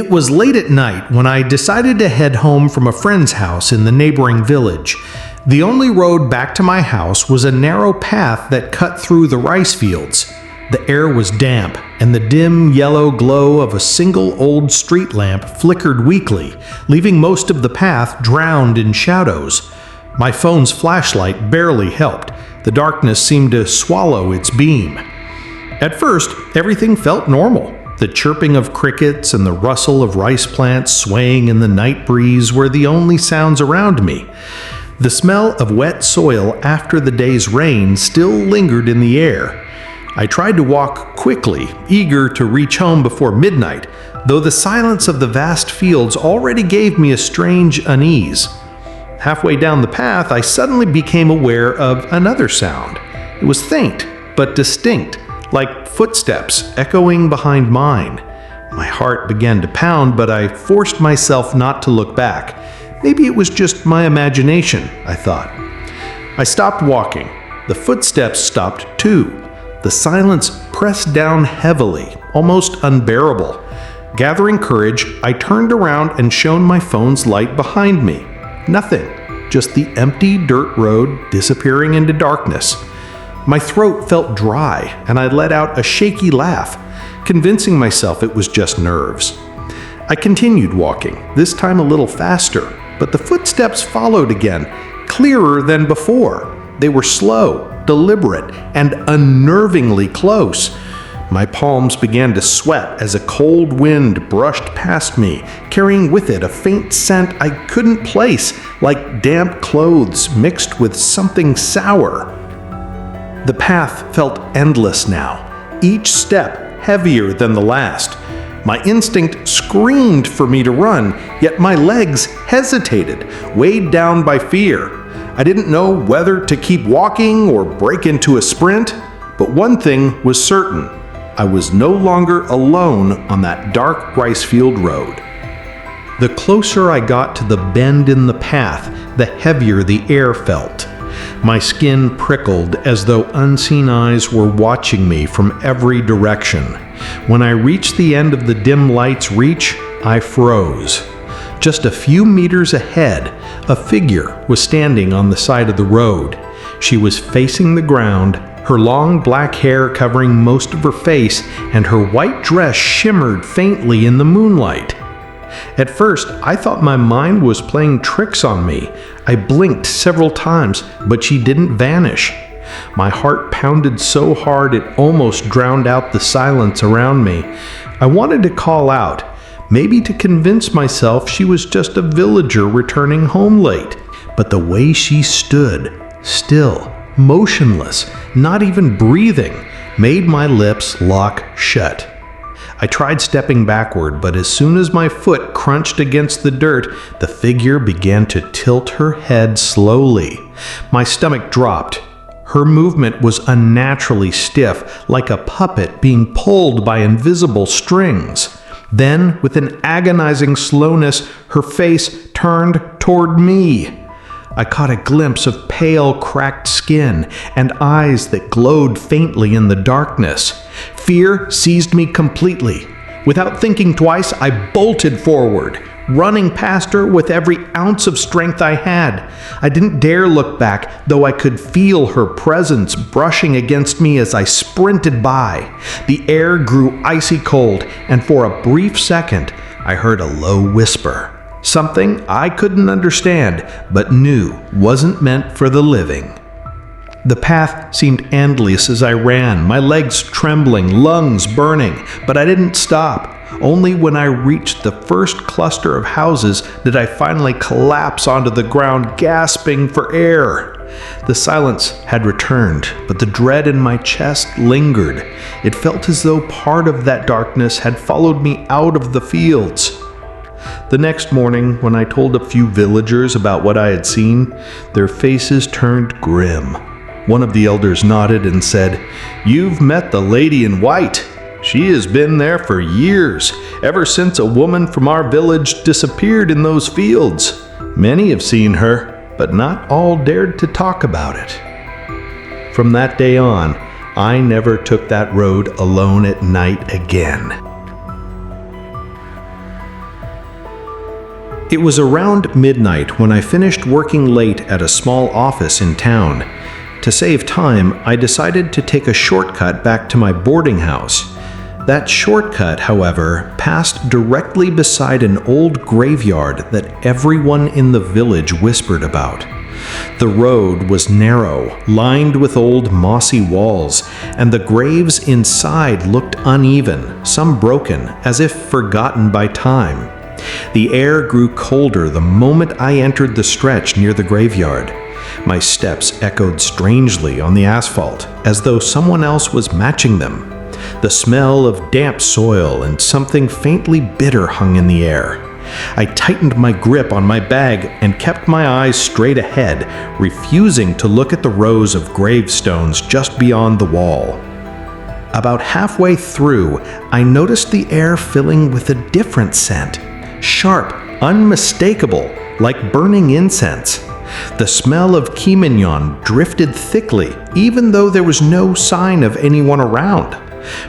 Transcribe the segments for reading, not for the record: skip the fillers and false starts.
It was late at night when I decided to head home from a friend's house in the neighboring village. The only road back to my house was a narrow path that cut through the rice fields. The air was damp, and the dim yellow glow of a single old street lamp flickered weakly, leaving most of the path drowned in shadows. My phone's flashlight barely helped. The darkness seemed to swallow its beam. At first, everything felt normal. The chirping of crickets and the rustle of rice plants swaying in the night breeze were the only sounds around me. The smell of wet soil after the day's rain still lingered in the air. I tried to walk quickly, eager to reach home before midnight, though the silence of the vast fields already gave me a strange unease. Halfway down the path, I suddenly became aware of another sound. It was faint, but distinct, like footsteps echoing behind mine. My heart began to pound, but I forced myself not to look back. Maybe it was just my imagination, I thought. I stopped walking. The footsteps stopped too. The silence pressed down heavily, almost unbearable. Gathering courage, I turned around and shone my phone's light behind me. Nothing, just the empty dirt road disappearing into darkness. My throat felt dry, and I let out a shaky laugh, convincing myself it was just nerves. I continued walking, this time a little faster, but the footsteps followed again, clearer than before. They were slow, deliberate, and unnervingly close. My palms began to sweat as a cold wind brushed past me, carrying with it a faint scent I couldn't place, like damp clothes mixed with something sour. The path felt endless now, each step heavier than the last. My instinct screamed for me to run, yet my legs hesitated, weighed down by fear. I didn't know whether to keep walking or break into a sprint, but one thing was certain. I was no longer alone on that dark rice field road. The closer I got to the bend in the path, the heavier the air felt. My skin prickled as though unseen eyes were watching me from every direction. When I reached the end of the dim light's reach, I froze. Just a few meters ahead, a figure was standing on the side of the road. She was facing the ground, her long black hair covering most of her face, and her white dress shimmered faintly in the moonlight. At first, I thought my mind was playing tricks on me. I blinked several times, but she didn't vanish. My heart pounded so hard it almost drowned out the silence around me. I wanted to call out, maybe to convince myself she was just a villager returning home late. But the way she stood, still, motionless, not even breathing, made my lips lock shut. I tried stepping backward, but as soon as my foot crunched against the dirt, the figure began to tilt her head slowly. My stomach dropped. Her movement was unnaturally stiff, like a puppet being pulled by invisible strings. Then, with an agonizing slowness, her face turned toward me. I caught a glimpse of pale, cracked skin and eyes that glowed faintly in the darkness. Fear seized me completely. Without thinking twice, I bolted forward, running past her with every ounce of strength I had. I didn't dare look back, though I could feel her presence brushing against me as I sprinted by. The air grew icy cold, and for a brief second, I heard a low whisper. Something I couldn't understand, but knew wasn't meant for the living. The path seemed endless as I ran, my legs trembling, lungs burning, but I didn't stop. Only when I reached the first cluster of houses did I finally collapse onto the ground, gasping for air. The silence had returned, but the dread in my chest lingered. It felt as though part of that darkness had followed me out of the fields. The next morning, when I told a few villagers about what I had seen, their faces turned grim. One of the elders nodded and said, "You've met the lady in white. She has been there for years, ever since a woman from our village disappeared in those fields. Many have seen her, but not all dared to talk about it." From that day on, I never took that road alone at night again. It was around midnight when I finished working late at a small office in town. To save time, I decided to take a shortcut back to my boarding house. That shortcut, however, passed directly beside an old graveyard that everyone in the village whispered about. The road was narrow, lined with old mossy walls, and the graves inside looked uneven, some broken, as if forgotten by time. The air grew colder the moment I entered the stretch near the graveyard. My steps echoed strangely on the asphalt, as though someone else was matching them. The smell of damp soil and something faintly bitter hung in the air. I tightened my grip on my bag and kept my eyes straight ahead, refusing to look at the rows of gravestones just beyond the wall. About halfway through, I noticed the air filling with a different scent. Sharp, unmistakable, like burning incense. The smell of key mignon drifted thickly, even though there was no sign of anyone around.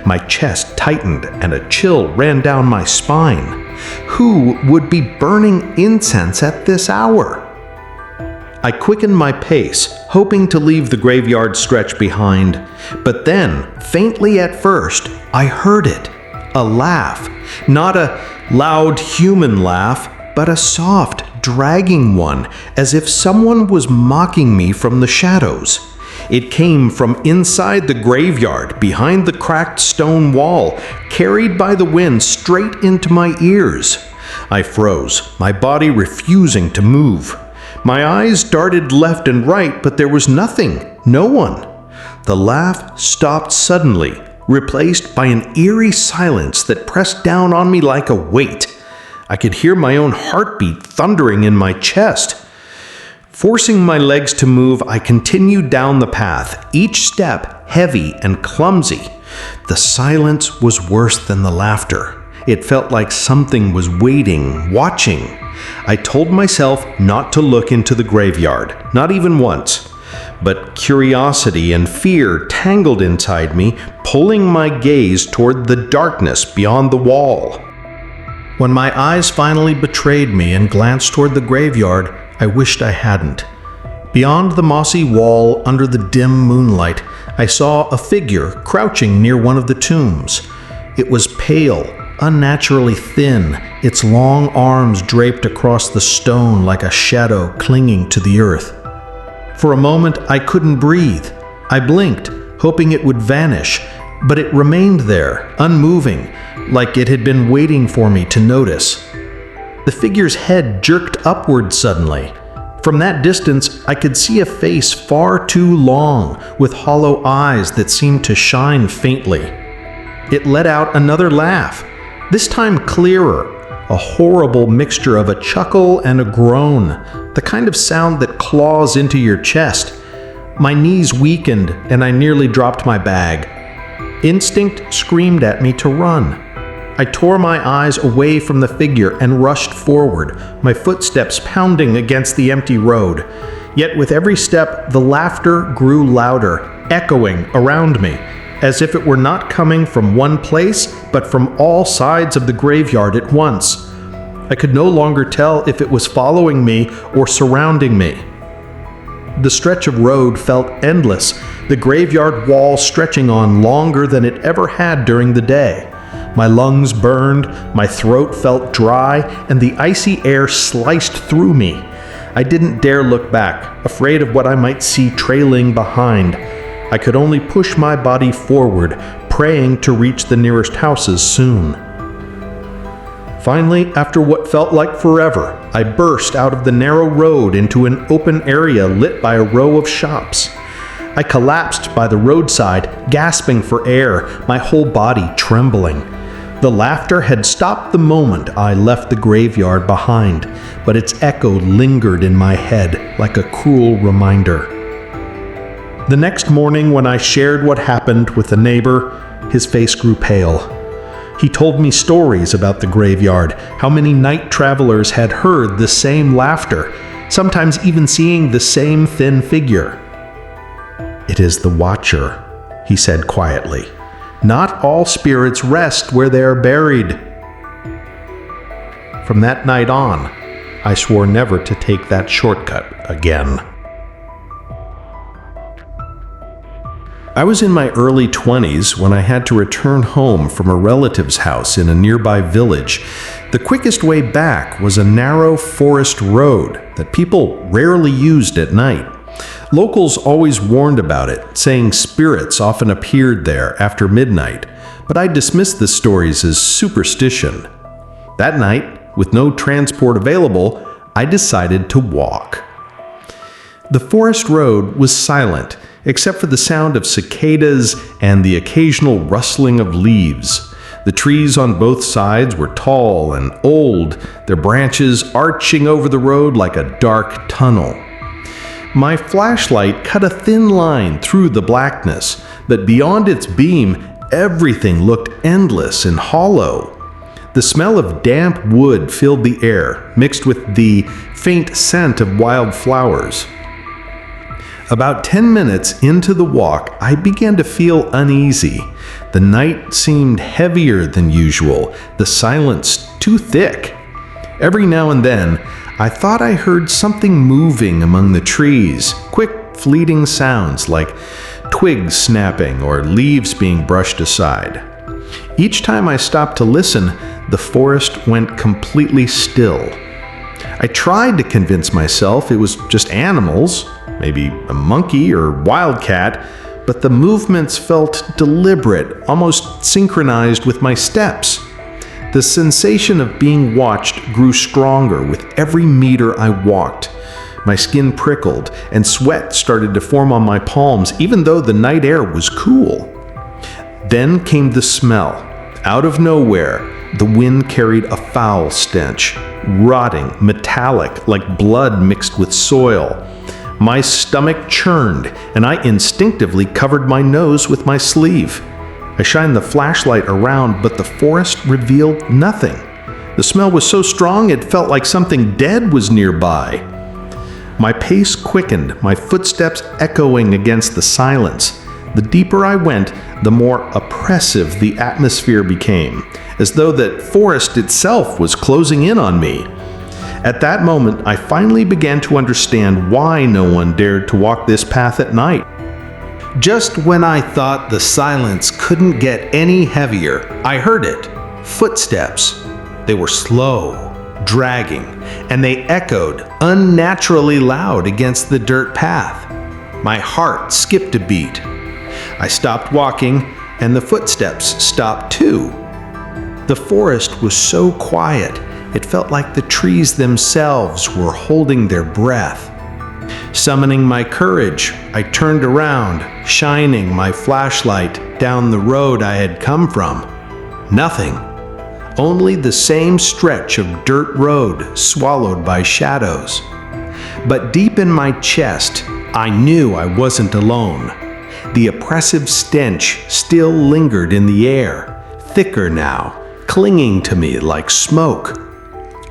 My chest tightened and a chill ran down my spine. Who would be burning incense at this hour? I quickened my pace, hoping to leave the graveyard stretch behind. But then, faintly at first, I heard it. A laugh. Not a loud human laugh, but a soft, dragging one, as if someone was mocking me from the shadows. It came from inside the graveyard, behind the cracked stone wall, carried by the wind straight into my ears. I froze, my body refusing to move. My eyes darted left and right, but there was nothing, no one. The laugh stopped suddenly, replaced by an eerie silence that pressed down on me like a weight. I could hear my own heartbeat thundering in my chest. Forcing my legs to move, I continued down the path, each step heavy and clumsy. The silence was worse than the laughter. It felt like something was waiting, watching. I told myself not to look into the graveyard, not even once. But curiosity and fear tangled inside me, pulling my gaze toward the darkness beyond the wall. When my eyes finally betrayed me and glanced toward the graveyard, I wished I hadn't. Beyond the mossy wall, under the dim moonlight, I saw a figure crouching near one of the tombs. It was pale, unnaturally thin, its long arms draped across the stone like a shadow clinging to the earth. For a moment, I couldn't breathe. I blinked, hoping it would vanish, but it remained there, unmoving, like it had been waiting for me to notice. The figure's head jerked upward suddenly. From that distance, I could see a face far too long, with hollow eyes that seemed to shine faintly. It let out another laugh, this time clearer, a horrible mixture of a chuckle and a groan, the kind of sound that claws into your chest. My knees weakened, and I nearly dropped my bag. Instinct screamed at me to run. I tore my eyes away from the figure and rushed forward, my footsteps pounding against the empty road. Yet with every step, the laughter grew louder, echoing around me, as if it were not coming from one place, but from all sides of the graveyard at once. I could no longer tell if it was following me or surrounding me. The stretch of road felt endless, the graveyard wall stretching on longer than it ever had during the day. My lungs burned, my throat felt dry, and the icy air sliced through me. I didn't dare look back, afraid of what I might see trailing behind. I could only push my body forward, praying to reach the nearest houses soon. Finally, after what felt like forever, I burst out of the narrow road into an open area lit by a row of shops. I collapsed by the roadside, gasping for air, my whole body trembling. The laughter had stopped the moment I left the graveyard behind, but its echo lingered in my head like a cruel reminder. The next morning, when I shared what happened with a neighbor, his face grew pale. He told me stories about the graveyard, how many night travelers had heard the same laughter, sometimes even seeing the same thin figure. "It is the Watcher," he said quietly. "Not all spirits rest where they are buried." From that night on, I swore never to take that shortcut again. I was in my early 20s when I had to return home from a relative's house in a nearby village. The quickest way back was a narrow forest road that people rarely used at night. Locals always warned about it, saying spirits often appeared there after midnight, but I dismissed the stories as superstition. That night, with no transport available, I decided to walk. The forest road was silent, except for the sound of cicadas and the occasional rustling of leaves. The trees on both sides were tall and old, their branches arching over the road like a dark tunnel. My flashlight cut a thin line through the blackness, but beyond its beam, everything looked endless and hollow. The smell of damp wood filled the air, mixed with the faint scent of wild flowers. About 10 minutes into the walk, I began to feel uneasy. The night seemed heavier than usual, the silence too thick. Every now and then, I thought I heard something moving among the trees, quick, fleeting sounds like twigs snapping or leaves being brushed aside. Each time I stopped to listen, the forest went completely still. I tried to convince myself it was just animals, maybe a monkey or wildcat, but the movements felt deliberate, almost synchronized with my steps. The sensation of being watched grew stronger with every meter I walked. My skin prickled, and sweat started to form on my palms, even though the night air was cool. Then came the smell. Out of nowhere, the wind carried a foul stench, rotting, metallic, like blood mixed with soil. My stomach churned, and I instinctively covered my nose with my sleeve. I shined the flashlight around, but the forest revealed nothing. The smell was so strong it felt like something dead was nearby. My pace quickened, my footsteps echoing against the silence. The deeper I went, the more oppressive the atmosphere became, as though that forest itself was closing in on me. At that moment, I finally began to understand why no one dared to walk this path at night. Just when I thought the silence couldn't get any heavier, I heard it. Footsteps. They were slow, dragging, and they echoed unnaturally loud against the dirt path. My heart skipped a beat. I stopped walking, and the footsteps stopped too. The forest was so quiet, it felt like the trees themselves were holding their breath. Summoning my courage, I turned around, shining my flashlight down the road I had come from. Nothing. Only the same stretch of dirt road swallowed by shadows. But deep in my chest, I knew I wasn't alone. The oppressive stench still lingered in the air, thicker now, clinging to me like smoke.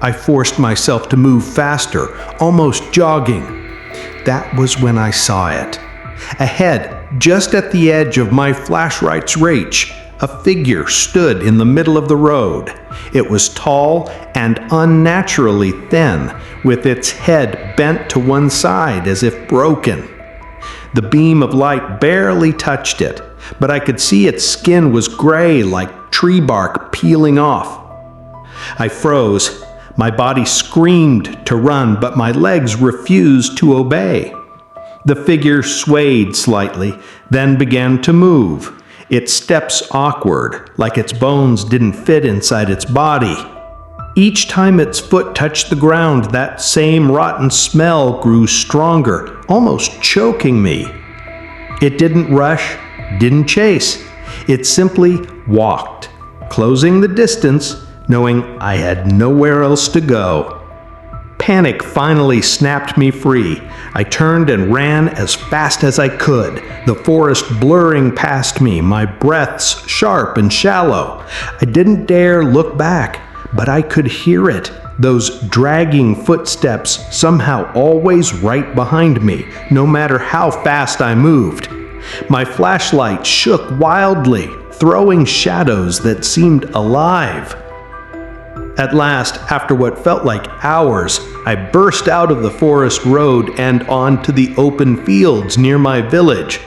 I forced myself to move faster, almost jogging. That was when I saw it. Ahead, just at the edge of my flashlight's reach, a figure stood in the middle of the road. It was tall and unnaturally thin, with its head bent to one side as if broken. The beam of light barely touched it, but I could see its skin was gray like tree bark peeling off. I froze. My body screamed to run, but my legs refused to obey. The figure swayed slightly, then began to move, its steps awkward, like its bones didn't fit inside its body. Each time its foot touched the ground, that same rotten smell grew stronger, almost choking me. It didn't rush, didn't chase. It simply walked, closing the distance, knowing I had nowhere else to go. Panic finally snapped me free. I turned and ran as fast as I could, the forest blurring past me, my breaths sharp and shallow. I didn't dare look back, but I could hear it, those dragging footsteps somehow always right behind me, no matter how fast I moved. My flashlight shook wildly, throwing shadows that seemed alive. At last, after what felt like hours, I burst out of the forest road and onto the open fields near my village.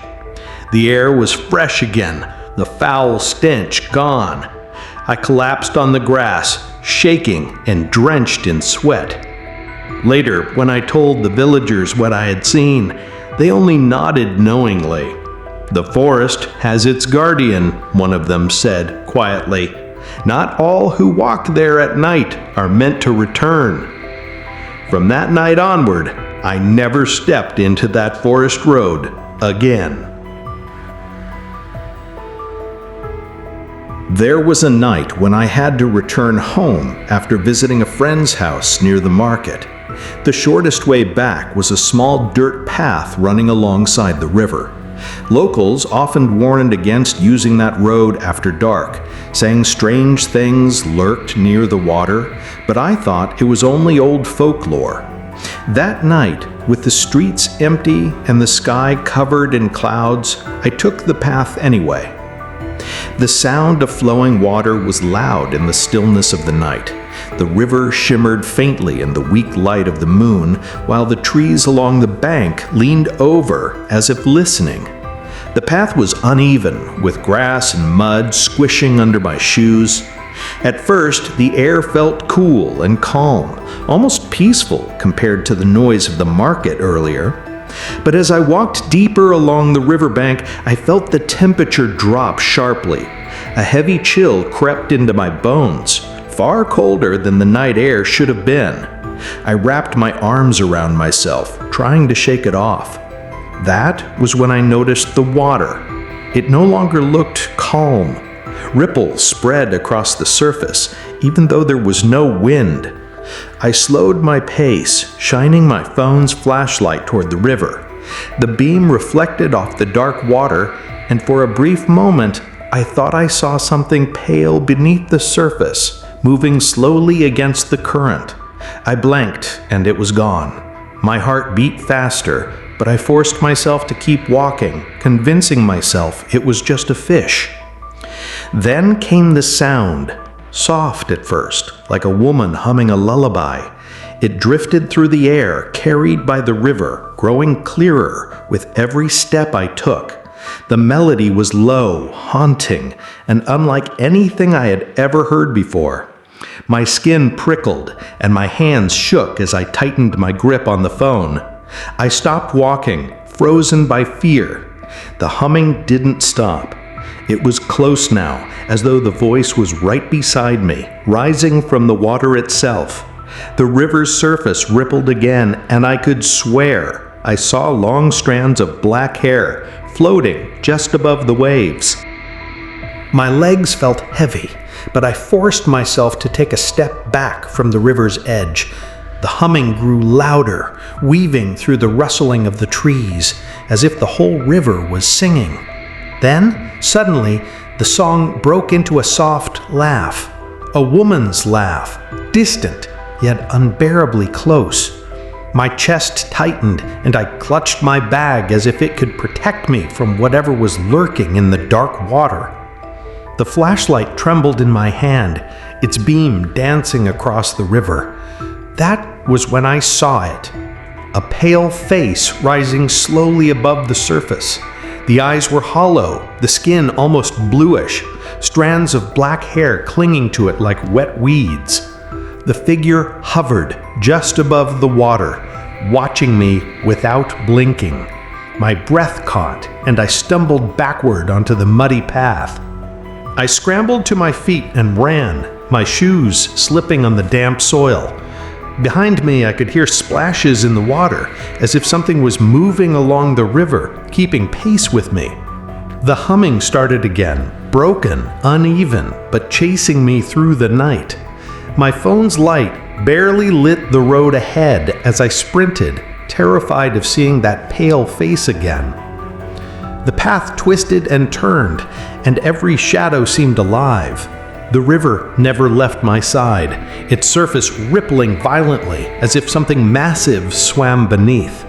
The air was fresh again, the foul stench gone. I collapsed on the grass, shaking and drenched in sweat. Later, when I told the villagers what I had seen, they only nodded knowingly. "The forest has its guardian," one of them said quietly. "Not all who walk there at night are meant to return." From that night onward, I never stepped into that forest road again. There was a night when I had to return home after visiting a friend's house near the market. The shortest way back was a small dirt path running alongside the river. Locals often warned against using that road after dark, saying strange things lurked near the water, but I thought it was only old folklore. That night, with the streets empty and the sky covered in clouds, I took the path anyway. The sound of flowing water was loud in the stillness of the night. The river shimmered faintly in the weak light of the moon, while the trees along the bank leaned over as if listening. The path was uneven, with grass and mud squishing under my shoes. At first, the air felt cool and calm, almost peaceful compared to the noise of the market earlier. But as I walked deeper along the riverbank, I felt the temperature drop sharply. A heavy chill crept into my bones, far colder than the night air should have been. I wrapped my arms around myself, trying to shake it off. That was when I noticed the water. It no longer looked calm. Ripples spread across the surface, even though there was no wind. I slowed my pace, shining my phone's flashlight toward the river. The beam reflected off the dark water, and for a brief moment, I thought I saw something pale beneath the surface, moving slowly against the current. I blinked, and it was gone. My heart beat faster, but I forced myself to keep walking, convincing myself it was just a fish. Then came the sound, soft at first, like a woman humming a lullaby. It drifted through the air, carried by the river, growing clearer with every step I took. The melody was low, haunting, and unlike anything I had ever heard before. My skin prickled, and my hands shook as I tightened my grip on the phone. I stopped walking, frozen by fear. The humming didn't stop. It was close now, as though the voice was right beside me, rising from the water itself. The river's surface rippled again, and I could swear I saw long strands of black hair floating just above the waves. My legs felt heavy, but I forced myself to take a step back from the river's edge. The humming grew louder, weaving through the rustling of the trees, as if the whole river was singing. Then, suddenly, the song broke into a soft laugh. A woman's laugh, distant, yet unbearably close. My chest tightened, and I clutched my bag as if it could protect me from whatever was lurking in the dark water. The flashlight trembled in my hand, its beam dancing across the river. That was when I saw it. A pale face rising slowly above the surface. The eyes were hollow, the skin almost bluish, strands of black hair clinging to it like wet weeds. The figure hovered just above the water, watching me without blinking. My breath caught, and I stumbled backward onto the muddy path. I scrambled to my feet and ran, my shoes slipping on the damp soil. Behind me, I could hear splashes in the water, as if something was moving along the river, keeping pace with me. The humming started again, broken, uneven, but chasing me through the night. My phone's light barely lit the road ahead as I sprinted, terrified of seeing that pale face again. The path twisted and turned, and every shadow seemed alive. The river never left my side, its surface rippling violently as if something massive swam beneath.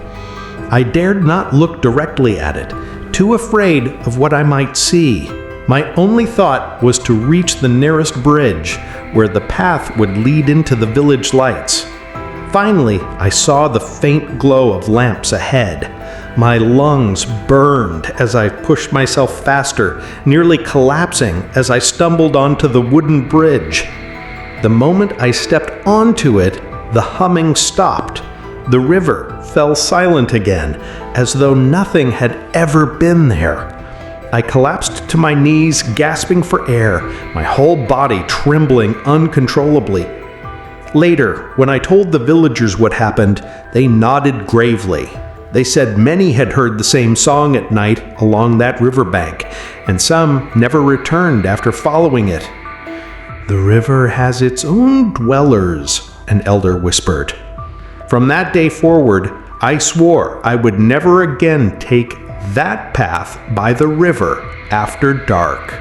I dared not look directly at it, too afraid of what I might see. My only thought was to reach the nearest bridge, where the path would lead into the village lights. Finally, I saw the faint glow of lamps ahead. My lungs burned as I pushed myself faster, nearly collapsing as I stumbled onto the wooden bridge. The moment I stepped onto it, the humming stopped. The river fell silent again, as though nothing had ever been there. I collapsed to my knees, gasping for air, my whole body trembling uncontrollably. Later, when I told the villagers what happened, they nodded gravely. They said many had heard the same song at night along that riverbank, and some never returned after following it. "The river has its own dwellers," an elder whispered. From that day forward, I swore I would never again take that path by the river after dark.